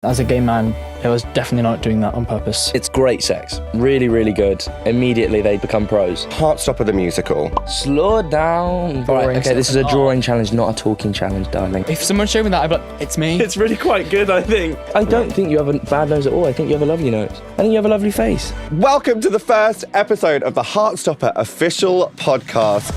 As a gay man, I was definitely not doing that on purpose. It's great sex. Really, really good. Immediately they become pros. Heartstopper the musical. Slow down. Boring Right, okay, this is a stuff. drawing challenge, not a talking challenge, darling. If someone showed me that, I'd be like, it's me. It's really quite good, I think. I don't think you have a bad nose at all. I think you have a lovely nose. I think you have a lovely face. Welcome to the first episode of the Heartstopper official podcast.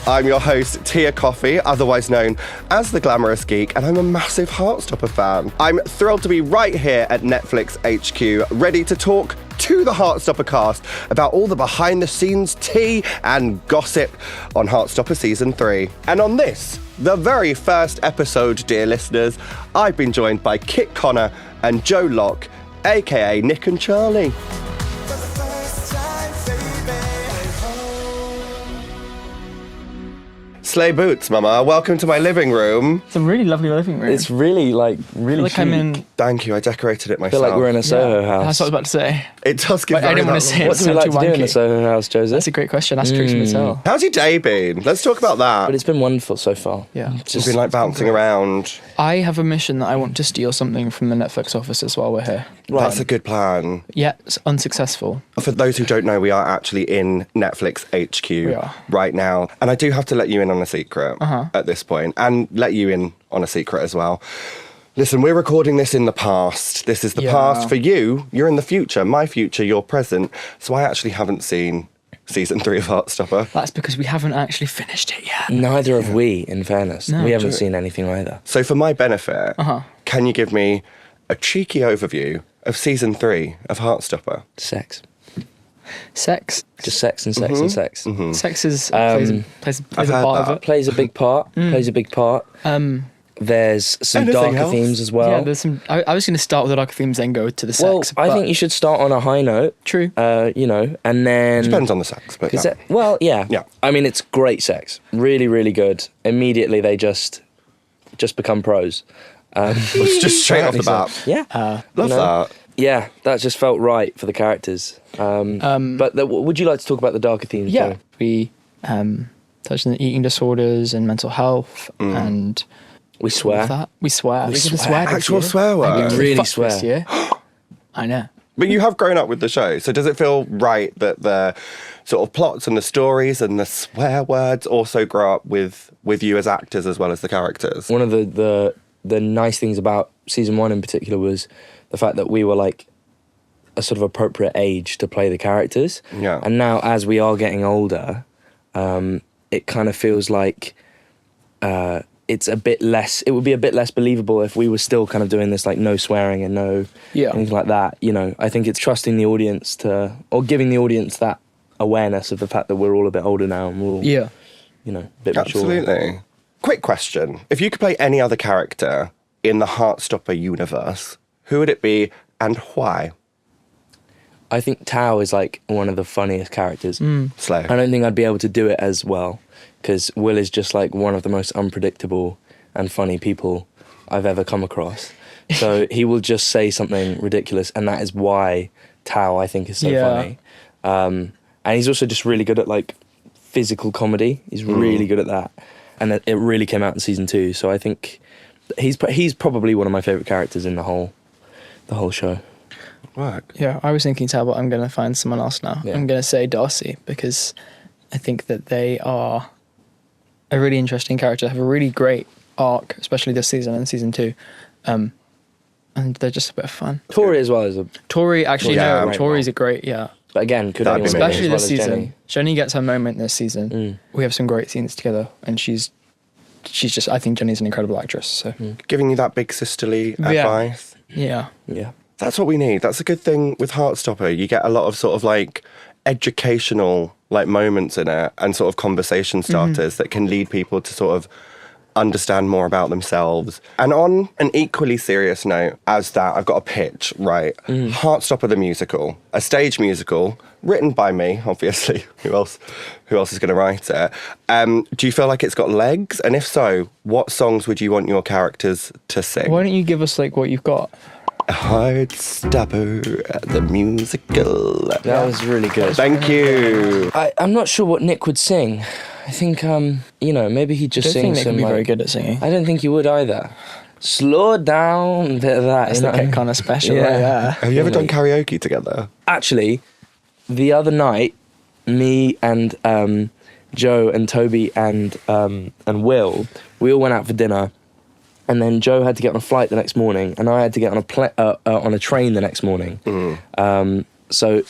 I'm your host, Tia Coffey, otherwise known as The Glamorous Geek, and I'm a massive Heartstopper fan. I'm thrilled to be right here at Netflix HQ, ready to talk to the Heartstopper cast about all the behind-the-scenes tea and gossip on Heartstopper Season 3. And on this, the very first episode, dear listeners, I've been joined by Kit Connor and Joe Locke, aka Nick and Charlie. Slay boots, mama. Welcome to my living room. It's a really lovely living room. It's really, really like chic. I'm in... Thank you, I decorated it I myself. feel like we're in a Soho house. That's what I was about to say. It does give But I very didn't want that to say it. What do we like to do in a Wanky. Soho house, Joseph? That's a great question. That's Trixie Mattel. How's your day been? Let's talk about that. But it's been wonderful so far. Yeah. You've been like bouncing around. I have a mission that I want to steal something from the Netflix offices while we're here. That's a good plan. Yet it's unsuccessful. For those who don't know, we are actually in Netflix HQ are. right now. And I do have to let you in on a secret at this point, and let you in on a secret as well. Listen, we're recording this in the past. This is the past for you. You're in the future. My future, your present. So I actually haven't seen Season 3 of Heartstopper. That's because we haven't actually finished it yet. Neither have we, in fairness. No, we haven't true. seen anything either. So for my benefit, can you give me a cheeky overview of Season 3 of Heartstopper? Sex. Sex. Just sex and sex and sex. Sex is plays a I've heard part that. of it. Plays a big part. Plays a big part. There's some Anything darker else? themes as well. Yeah, there's some. I was going to start with the dark themes, then go to the Well, sex. I but- think you should start on a high note. True. And then... Depends on the sex, but Is yeah. it? Well, yeah. Yeah. I mean, it's great sex. Really, really good. Immediately, they just become pros. It's just straight off the bat. Yeah. Love that. Yeah, that just felt right for the characters. But would you like to talk about the darker themes? Yeah, Joe? we touched on eating disorders and mental health, and We all swear. of that. We swear. We didn't swear. this Actual year. swear We words. really fucked swear. this year. I know. But you have grown up with the show, so does it feel right that the sort of plots and the stories and the swear words also grow up with you as actors as well as the characters? One of the nice things about season 1 in particular was the fact that we were like a sort of appropriate age to play the characters. Yeah. And now, as we are getting older, it kind of feels like it's a bit less. It would be a bit less believable if we were still kind of doing this like no swearing and no anything like that. You know, I think it's trusting the audience or giving the audience that awareness of the fact that we're all a bit older now and we're all a bit mature. Absolutely. Quick question. If you could play any other character in the Heartstopper universe, who would it be and why? I think Tao is like one of the funniest characters. Slay. I don't think I'd be able to do it as well because Will is just like one of the most unpredictable and funny people I've ever come across. So he will just say something ridiculous, and that is why Tao, I think, is so funny. And he's also just really good at like physical comedy. He's really good at that, and it really came out in season 2. So I think he's probably one of my favourite characters in the whole show. Work. Yeah, I was thinking Tao, but I'm going to find someone else now. Yeah. I'm going to say Darcy because I think that they are a really interesting character, have a really great arc, especially this season and season 2. And they're just a bit of fun. Tori as well is a... Tori, actually, Yeah, no, right. Well. Great, yeah. But again, could That'd be anyone amazing. Especially as well this as season. Jenny. Jenny gets her moment this season. We have some great scenes together, and she's just, I think Jenny's an incredible actress. So Giving you that big sisterly advice. yeah. Yeah. That's what we need. That's a good thing with Heartstopper. You get a lot of sort of like educational like moments in it and sort of conversation starters that can lead people to sort of understand more about themselves. And on an equally serious note as that, I've got a pitch, right? Heartstopper the musical, a stage musical written by me, obviously. Who else is going to write it? Do you feel like it's got legs? And if so, what songs would you want your characters to sing? Why don't you give us like what you've got? Heartstopper the musical. That was really good. Thank you. I'm not sure what Nick would sing. I think, maybe he'd just I don't sing think they some. can be very like- good at singing. I don't think he would either. Slow down, a bit of that. That's you know? like kind of special. Yeah. Right there. Have you ever done karaoke together? Actually, the other night, me and Joe and Toby and Will, we all went out for dinner, and then Joe had to get on a flight the next morning, and I had to get on a train the next morning. So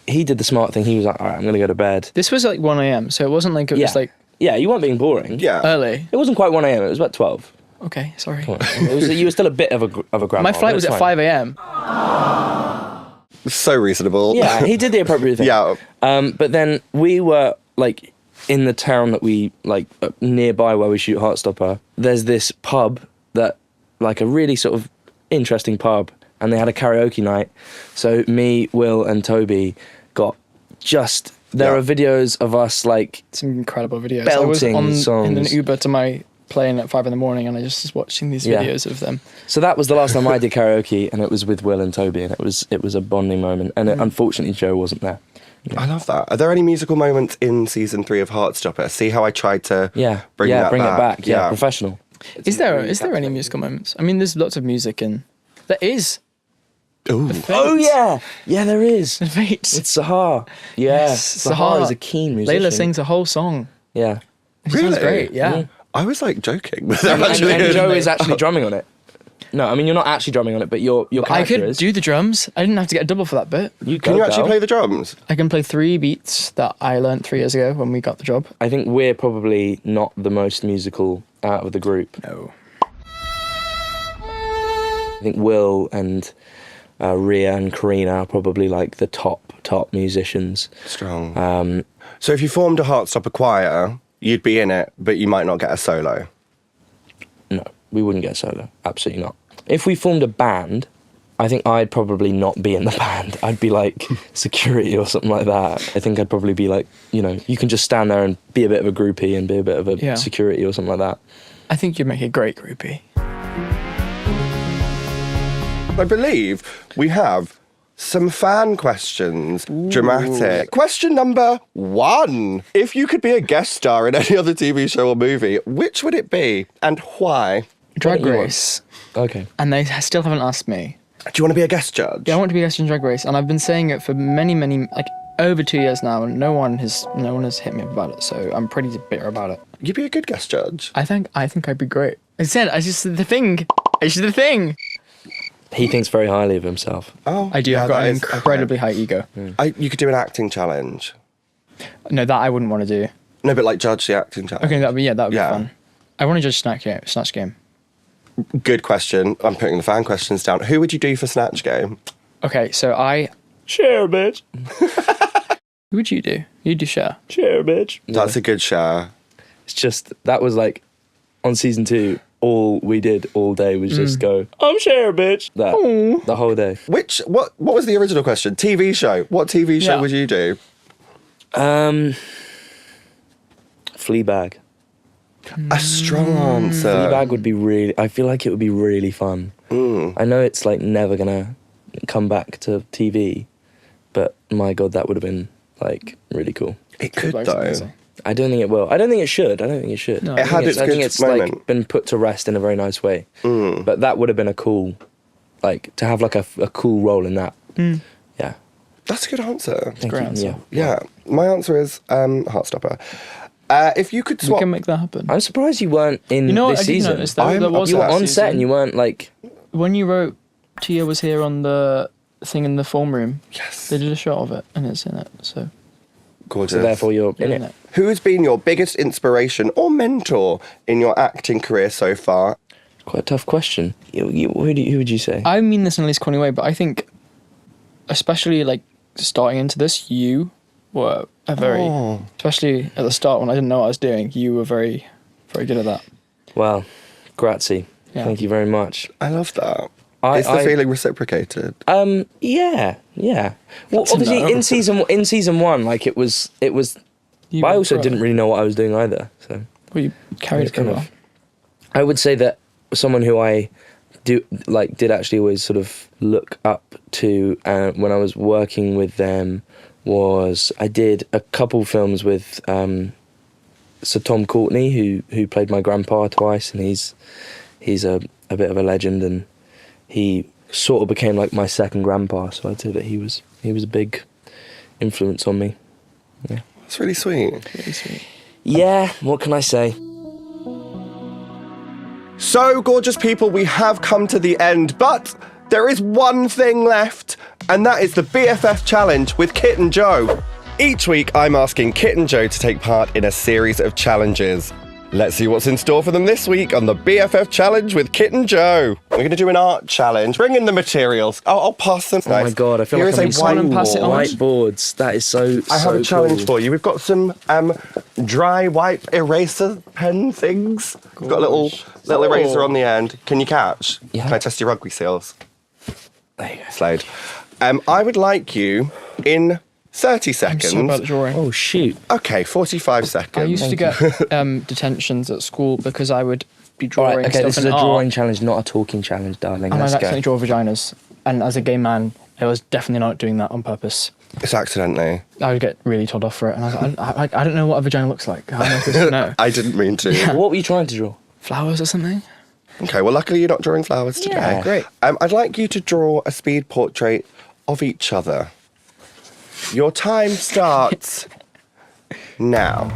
he did the smart thing. He was like, "All right, I'm gonna go to bed." This was like 1 a.m, so it wasn't like it was like yeah, you weren't being boring. Yeah. early. It wasn't quite 1 a.m. It was about 12. Okay, sorry. You were still a bit of a grandma. My flight but was it's at fine. 5 a.m. So reasonable. Yeah, he did the appropriate thing. Yeah. But then we were like in the town that we like nearby where we shoot Heartstopper. There's this pub that like a really sort of interesting pub, and they had a karaoke night. So me, Will, and Toby got just. There Yeah. are videos of us like Some incredible videos. Belting I was in an songs. Uber to my plane at 5 a.m, and I just was watching these Yeah. videos of them. So that was the last time I did karaoke, and it was with Will and Toby, and it was a bonding moment. And unfortunately, Joe wasn't there. I love that. Are there any musical moments in season 3 of Heartstopper? See how I tried to bring bring that it back? back. Yeah, professional. Is there any musical moments? I mean, there's lots of music in. There is. Ooh. Oh yeah, there is. The Fates. It's Sahar. Yeah, Yes, Sahar Sahar. is a keen musician. Layla sings a whole song. Yeah, It sounds Really? great. Yeah. I was like joking. But they're and actually Joe is actually drumming on it. No, I mean you're not actually drumming on it, but your I character could is. do the drums. I didn't have to get a double for that bit. Can you actually play the drums? I can play 3 beats that I learnt 3 years ago when we got the job. I think we're probably not the most musical out of the group. No. I think Will and Ria and Karina are probably like the top musicians. Strong. So if you formed a Heartstopper choir, you'd be in it, but you might not get a solo. No, we wouldn't get a solo. Absolutely not. If we formed a band, I think I'd probably not be in the band. I'd be like security or something like that. I think I'd probably be like, you can just stand there and be a bit of a groupie and be a bit of a security or something like that. I think you'd make a great groupie. I believe we have some fan questions. Dramatic. Question number 1. If you could be a guest star in any other TV show or movie, which would it be and why? Drag What do you Race. Okay. And they still haven't asked me. Do you want to be a guest judge? Yeah, I want to be a guest in Drag Race, and I've been saying it for many, like over 2 years now, and no one has hit me up about it. So I'm pretty bitter about it. You'd be a good guest judge. I think I'd be great. It's the thing. It's the thing. He thinks very highly of himself. Oh, I do. yeah, I've got that an is- incredibly high ego. okay. You could do an acting challenge. No, that I wouldn't want to do. No, but like judge the acting challenge. Okay, that would be Yeah. fun. I want to judge Snatch Game. Good question. I'm putting the fan questions down. Who would you do for Snatch Game? Okay, so Share, bitch. who would you do? You'd do Cher. Share, bitch. That's a good share. It's just, that was like, on season 2, all we did all day was just go, I'm Share, bitch. That, the whole day. What was the original question? TV show. What TV show Yeah. would you do? Fleabag. A strong answer. Fleabag would be really, I feel like it would be really fun. I know it's like never gonna come back to TV, but my God, that would have been like really cool. It could Fleabag's though. amazing. I don't think it will. I don't think it should. I don't think it should. No. I It think had its I think good it's moment. like been put to rest in a very nice way. But that would have been a cool, like to have like a cool role in that. Yeah. That's a good answer. Thank Great you. answer. Yeah. Yeah. My answer is Heartstopper. If you could We swap... can make that happen. I'm surprised you weren't in You know what? this I did season. notice that I'm there was You were that on season. set and you weren't like. When you wrote Tia was here on the thing in the form room, Yes. they did a shot of it and it's in it. So Gorgeous. So therefore you're in it. Who has been your biggest inspiration or mentor in your acting career so far? Quite a tough question. Who would you say? I mean this in the least corny way, but I think, especially like starting into this, you were a very, especially at the start when I didn't know what I was doing, you were very, very good at that. Well, grazie. Yeah. Thank you very much. I love that. I- Is the I- feeling reciprocated? Yeah. Well, That's a obviously no. in season 1, like it was. You But I were also pro. didn't really know what I was doing either. So Well, you carried it kind pretty of- well. I would say that someone who I did actually always sort of look up to when I was working with them was I did a couple films with Sir Tom Courtney, who played my grandpa twice, and he's a bit of a legend, and he sort of became like my second grandpa. So I'd say that he was a big influence on me. Yeah. It's really sweet. Really sweet. Yeah. What can I say? So, gorgeous people, we have come to the end, but there is one thing left, and that is the BFF Challenge with Kit and Joe. Each week, I'm asking Kit and Joe to take part in a series of challenges. Let's see what's in store for them this week on the BFF Challenge with Kit and Joe. We're going to do an art challenge. Bring in the materials. I'll pass them. Oh my god! I feel Here like is I'm a someone and pass it on? whiteboards. That is so. I have a challenge cool. for you. We've got some dry wipe eraser pen things. We've got a little eraser on the end. Can you catch? Yeah. Can I test your rugby skills? There you go. Slade. I would like you in 30 I'm seconds. so bad at drawing. Oh shoot! Okay, 45 seconds. I used to get detentions at school because I would be All drawing right, okay. stuff This is in a art, drawing challenge, not a talking challenge, darling. and Let's I'd go. accidentally draw vaginas. And as a gay man, I was definitely not doing that on purpose. It's accidentally. I would get really told off for it, and I was like, I don't know what a vagina looks like. How am I supposed to know? I didn't mean to. What were you trying to draw? Flowers or something? Okay, well, luckily you're not drawing flowers today. Yeah. Great. I'd like you to draw a speed portrait of each other. Your time starts now.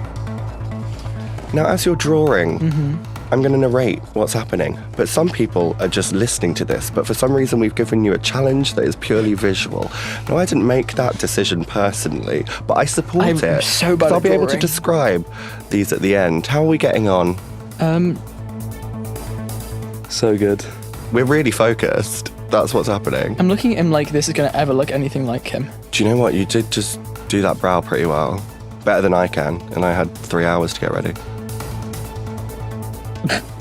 Now, as you're drawing, I'm going to narrate what's happening. But some people are just listening to this. But for some reason, we've given you a challenge that is purely visual. Now, I didn't make that decision personally, but I support I'm it. so bad 'cause I'll at be able to drawing. describe these at the end. How are we getting on? So good. We're really focused. That's what's happening. I'm looking at him like this is going to ever look anything like him. Do you know what? You did just do that brow pretty well. Better than I can. And I had 3 hours to get ready.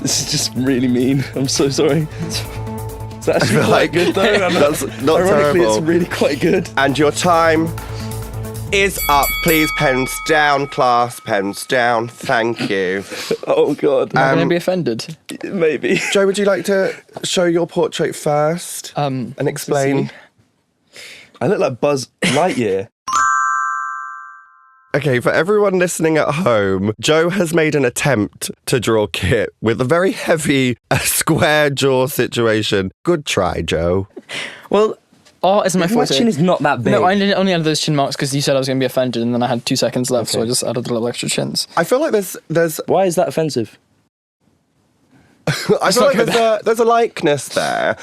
This is just really mean. I'm so sorry. It's actually feel quite like good though. that's not Ironically, terrible. it's really quite good. And your time is up. Please, pens down, class. Pens down. Thank you. Oh god. Am I going to be offended? Maybe. Joe, would you like to show your portrait first and explain? I look like Buzz Lightyear. Okay, for everyone listening at home, Joe has made an attempt to draw Kit with a very heavy square jaw situation. Good try, Joe. Well, art isn't my My forte. chin is not that big. No, I only added those chin marks because you said I was going to be offended, and then I had 2 seconds left, so I just added the little extra chins. I feel like there's Why is that offensive? I feel like there's a likeness there,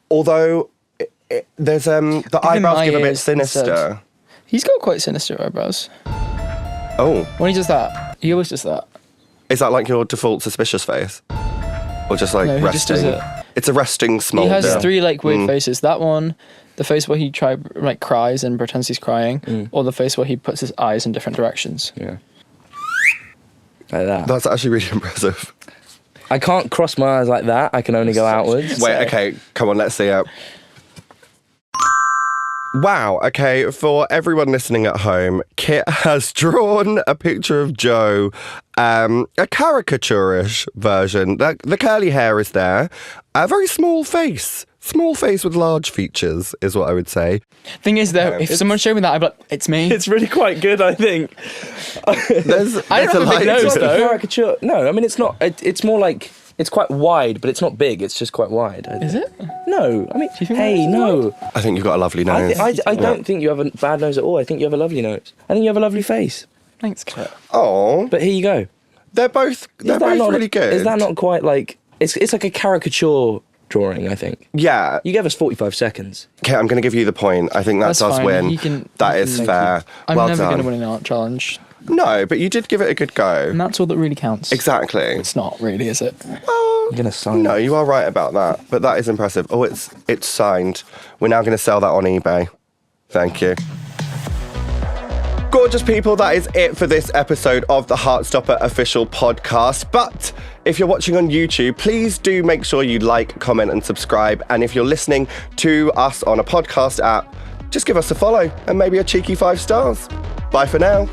although there's the eyebrows my give a bit ears sinister. instead. He's got quite sinister eyebrows. Oh, When he does that, he always does that. is that like your default suspicious face, or just like No, he just resting? does It's a resting smolder. He has 3 like weird faces. That one, the face where he cries and pretends he's crying, or the face where he puts his eyes in different directions. Yeah. Like that. That's actually really impressive. I can't cross my eyes like that. I can only go outwards. Wait, okay, come on, let's see it. Wow, okay, for everyone listening at home, Kit has drawn a picture of Joe, a caricaturish version. The curly hair is there, a very small face with large features is what I would say. Thing is, though, if someone showed me that, I'd be like, it's me. It's really quite good, I think. There's I don't have a big nose, to it. though. Caricature. No, I mean it's not. It's more like it's quite wide, but it's not big. It's just quite wide. Is it? No, I mean, you think hey, that's no. I think you've got a lovely nose. I don't think you have a bad nose at all. I think you have a lovely nose. I think you have a lovely face. Thanks, Kurt. Oh, But here you go. they're both not, really good. Is that not quite like it's like a caricature drawing? I think Yeah. you gave us 45 seconds. Okay, I'm going to give you the point. I think that That's does fine. win. You can- That you is can- fair. I'm well never going to done. win an art challenge. No, but you did give it a good go. And that's all that really counts. Exactly. It's not really, is it? Well, I'm gonna sign. no, you are right about that. But that is impressive. Oh, it's signed. We're now going to sell that on eBay. Thank you. Gorgeous people, that is it for this episode of the Heartstopper official podcast. But If you're watching on YouTube, please do make sure you like, comment and subscribe. And if you're listening to us on a podcast app, just give us a follow and maybe a cheeky 5 stars. Bye for now.